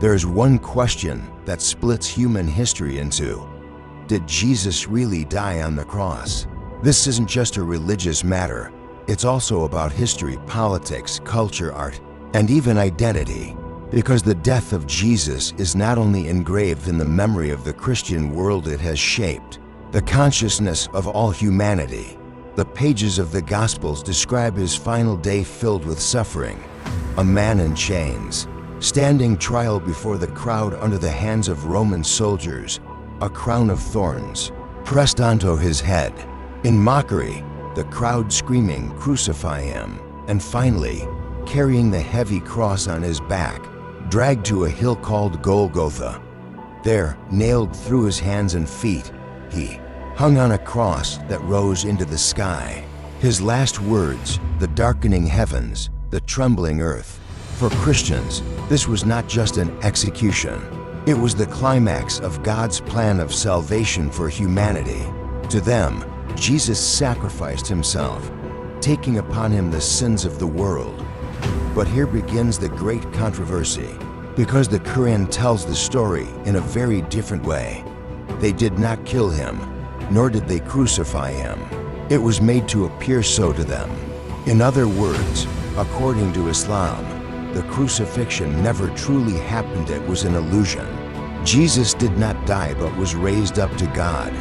There's one question that splits human history in two. Did Jesus really die on the cross? This isn't just a religious matter. It's also about history, politics, culture, art, and even identity. Because the death of Jesus is not only engraved in the memory of the Christian world it has shaped, the consciousness of all humanity. The pages of the Gospels describe his final day filled with suffering. A man in chains, standing trial before the crowd under the hands of Roman soldiers, a crown of thorns pressed onto his head. In mockery, the crowd screaming, "Crucify him!" And finally, carrying the heavy cross on his back, dragged to a hill called Golgotha. There, nailed through his hands and feet, he hung on a cross that rose into the sky. His last words, the darkening heavens, the trembling earth. For Christians, this was not just an execution. It was the climax of God's plan of salvation for humanity. To them, Jesus sacrificed himself, taking upon him the sins of the world. But here begins the great controversy, because the Quran tells the story in a very different way. They did not kill him, nor did they crucify him. It was made to appear so to them. In other words, according to Islam, the crucifixion never truly happened. It was an illusion. Jesus did not die but was raised up to God.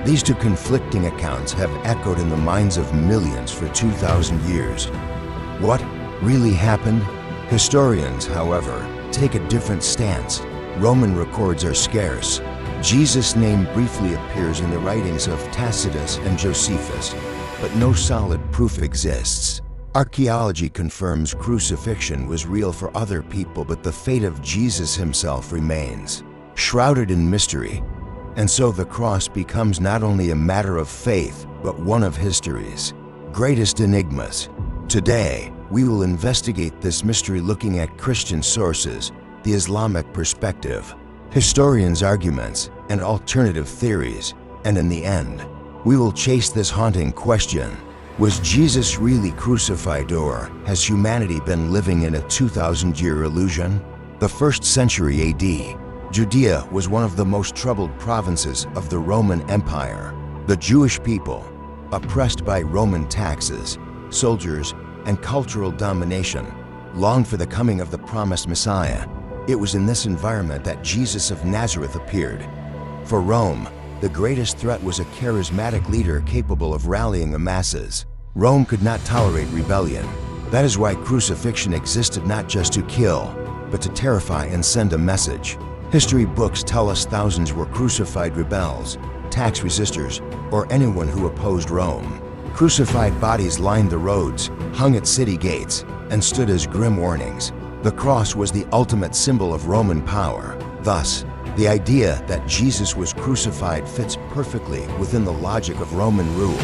These two conflicting accounts have echoed in the minds of millions for 2,000 years. What really happened? Historians, however, take a different stance. Roman records are scarce. Jesus' name briefly appears in the writings of Tacitus and Josephus, but no solid proof exists. Archaeology confirms crucifixion was real for other people, but the fate of Jesus himself remains shrouded in mystery. And so the cross becomes not only a matter of faith, but one of history's greatest enigmas. Today, we will investigate this mystery looking at Christian sources, the Islamic perspective, historians' arguments, and alternative theories. And in the end, we will chase this haunting question. Was Jesus really crucified, or has humanity been living in a 2,000-year illusion? The 1st century AD, Judea was one of the most troubled provinces of the Roman Empire. The Jewish people, oppressed by Roman taxes, soldiers, and cultural domination, longed for the coming of the promised Messiah. It was in this environment that Jesus of Nazareth appeared. For Rome, the greatest threat was a charismatic leader capable of rallying the masses. Rome could not tolerate rebellion. That is why crucifixion existed, not just to kill, but to terrify and send a message. History books tell us thousands were crucified rebels, tax resistors, or anyone who opposed Rome. Crucified bodies lined the roads, hung at city gates, and stood as grim warnings. The cross was the ultimate symbol of Roman power. Thus, the idea that Jesus was crucified fits perfectly within the logic of Roman rule.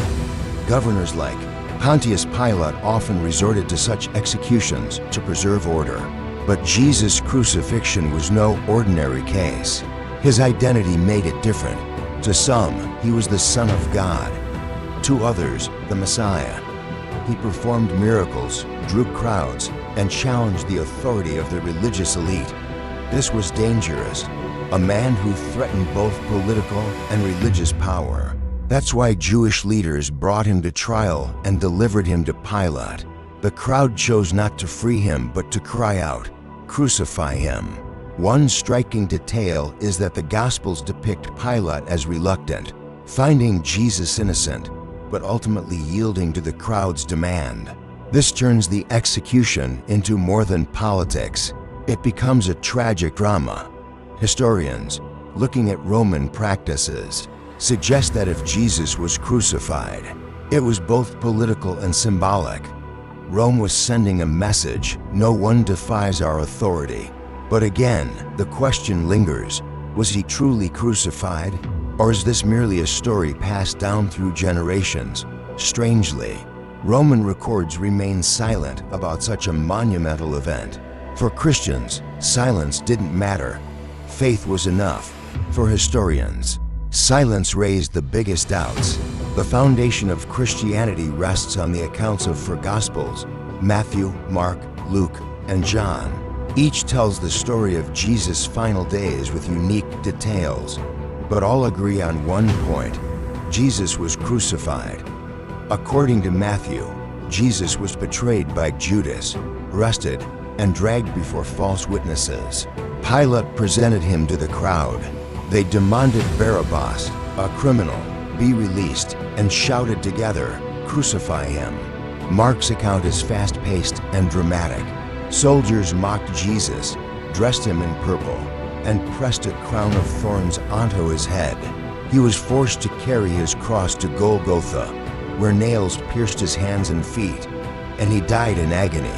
Governors like Pontius Pilate often resorted to such executions to preserve order. But Jesus' crucifixion was no ordinary case. His identity made it different. To some, he was the Son of God. To others, the Messiah. He performed miracles, drew crowds, and challenged the authority of the religious elite. This was dangerous. A man who threatened both political and religious power. That's why Jewish leaders brought him to trial and delivered him to Pilate. The crowd chose not to free him, but to cry out, "Crucify him." One striking detail is that the Gospels depict Pilate as reluctant, finding Jesus innocent, but ultimately yielding to the crowd's demand. This turns the execution into more than politics. It becomes a tragic drama. Historians, looking at Roman practices, suggest that if Jesus was crucified, it was both political and symbolic. Rome was sending a message: no one defies our authority. But again, the question lingers: was he truly crucified? Or is this merely a story passed down through generations? Strangely, Roman records remain silent about such a monumental event. For Christians, silence didn't matter. Faith was enough. For historians, silence raised the biggest doubts. The foundation of Christianity rests on the accounts of four Gospels: Matthew, Mark, Luke, and John. Each tells the story of Jesus' final days with unique details, but all agree on one point: Jesus was crucified. According to Matthew, Jesus was betrayed by Judas, arrested, and dragged before false witnesses. Pilate presented him to the crowd. They demanded Barabbas, a criminal, be released, and shouted together, "Crucify him." Mark's account is fast-paced and dramatic. Soldiers mocked Jesus, dressed him in purple, and pressed a crown of thorns onto his head. He was forced to carry his cross to Golgotha, where nails pierced his hands and feet, and he died in agony.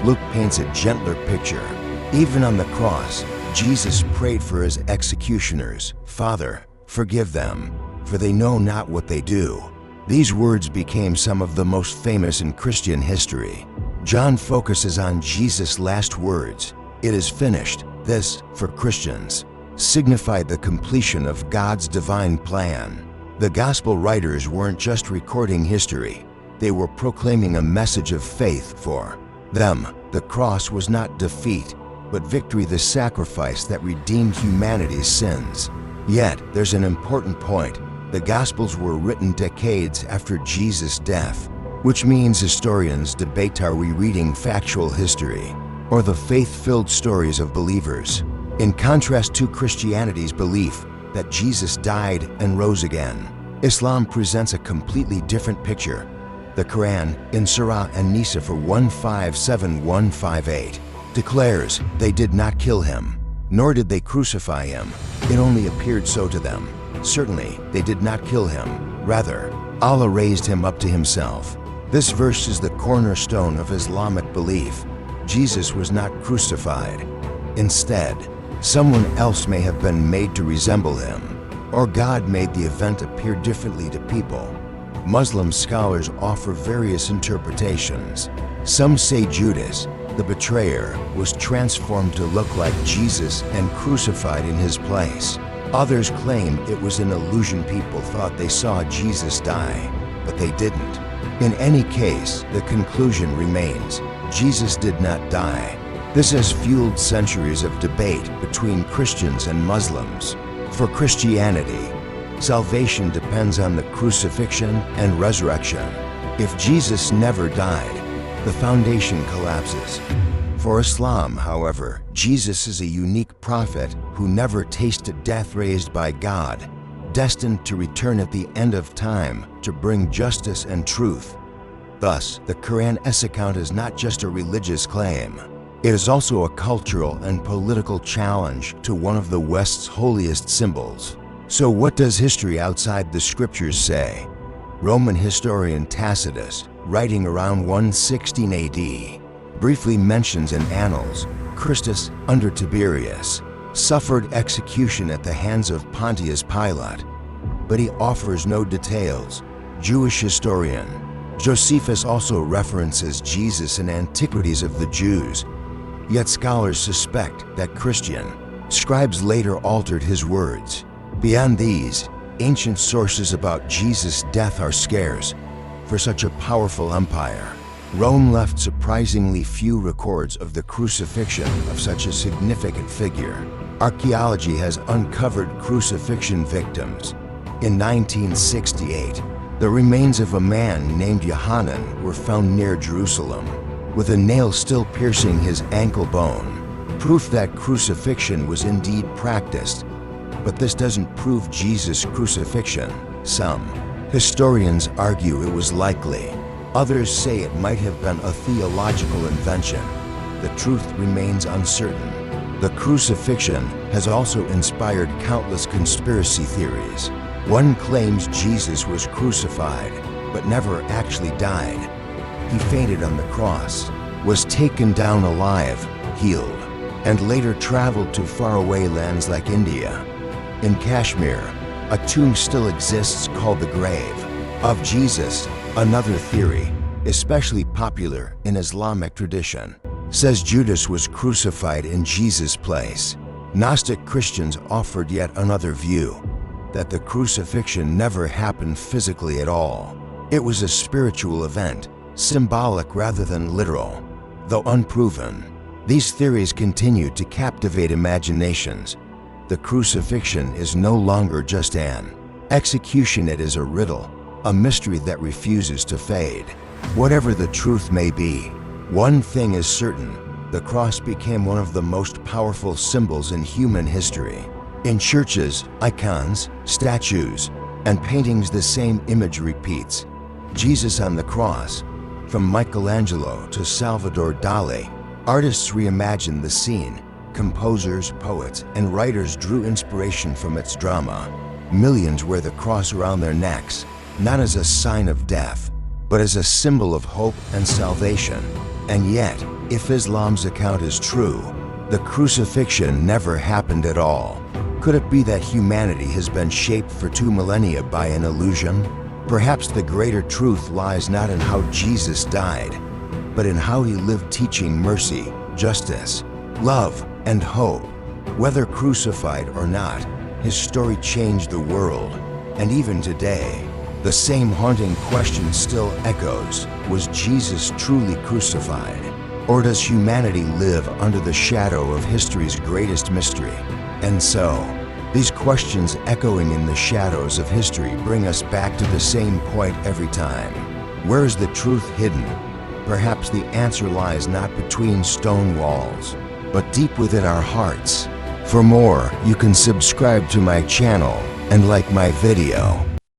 Luke paints a gentler picture. Even on the cross, Jesus prayed for his executioners, "Father, forgive them, for they know not what they do." These words became some of the most famous in Christian history. John focuses on Jesus' last words, "It is finished." This, for Christians, signified the completion of God's divine plan. The gospel writers weren't just recording history, they were proclaiming a message of faith for them. The cross was not defeat, but victory, the sacrifice that redeemed humanity's sins. Yet, there's an important point. The Gospels were written decades after Jesus' death, which means historians debate, are we reading factual history or the faith-filled stories of believers? In contrast to Christianity's belief that Jesus died and rose again, Islam presents a completely different picture. The Quran, in Surah An-Nisa 157158, declares, "They did not kill him, nor did they crucify him. It only appeared so to them. Certainly, they did not kill him. Rather, Allah raised him up to himself." This verse is the cornerstone of Islamic belief. Jesus was not crucified. Instead, someone else may have been made to resemble him, or God made the event appear differently to people. Muslim scholars offer various interpretations. Some say Judas, the betrayer, was transformed to look like Jesus and crucified in his place. Others claim it was an illusion. People thought they saw Jesus die, but they didn't. In any case, the conclusion remains: Jesus did not die. This has fueled centuries of debate between Christians and Muslims. For Christianity, salvation depends on the crucifixion and resurrection. If Jesus never died, the foundation collapses. For Islam, however, Jesus is a unique prophet who never tasted death, raised by God, destined to return at the end of time to bring justice and truth. Thus, the Quran's account is not just a religious claim. It is also a cultural and political challenge to one of the West's holiest symbols. So what does history outside the scriptures say? Roman historian Tacitus, writing around 116 AD, briefly mentions in Annals, Christus, under Tiberius, suffered execution at the hands of Pontius Pilate, but he offers no details. Jewish historian Josephus also references Jesus in Antiquities of the Jews, yet scholars suspect that Christian scribes later altered his words. Beyond these, ancient sources about Jesus' death are scarce. For such a powerful empire, Rome left surprisingly few records of the crucifixion of such a significant figure. Archaeology has uncovered crucifixion victims. In 1968, the remains of a man named Yohanan were found near Jerusalem, with a nail still piercing his ankle bone, proof that crucifixion was indeed practiced. But this doesn't prove Jesus' crucifixion. Some historians argue it was likely. Others say it might have been a theological invention. The truth remains uncertain. The crucifixion has also inspired countless conspiracy theories. One claims Jesus was crucified, but never actually died. He fainted on the cross, was taken down alive, healed, and later traveled to faraway lands like India. In Kashmir, a tomb still exists called the Grave of Jesus. Another theory, especially popular in Islamic tradition, says Judas was crucified in Jesus' place. Gnostic Christians offered yet another view, that the crucifixion never happened physically at all. It was a spiritual event, symbolic rather than literal. Though unproven, These theories continue to captivate imaginations. The crucifixion is no longer just an execution, it is a riddle, a mystery that refuses to fade. Whatever the truth may be, one thing is certain: the cross became one of the most powerful symbols in human history. In churches, icons, statues, and paintings, the same image repeats: Jesus on the cross. From Michelangelo to Salvador Dali, artists reimagined the scene. Composers, poets, and writers drew inspiration from its drama. Millions wear the cross around their necks, not as a sign of death, but as a symbol of hope and salvation. And yet, if Islam's account is true, the crucifixion never happened at all. Could it be that humanity has been shaped for 2 millennia by an illusion? Perhaps the greater truth lies not in how Jesus died, but in how he lived, teaching mercy, justice, love, and hope. Whether crucified or not, his story changed the world. And even today, the same haunting question still echoes: was Jesus truly crucified? Or does humanity live under the shadow of history's greatest mystery? And so, these questions echoing in the shadows of history bring us back to the same point every time. Where is the truth hidden? Perhaps the answer lies not between stone walls, but deep within our hearts. For more, you can subscribe to my channel and like my video.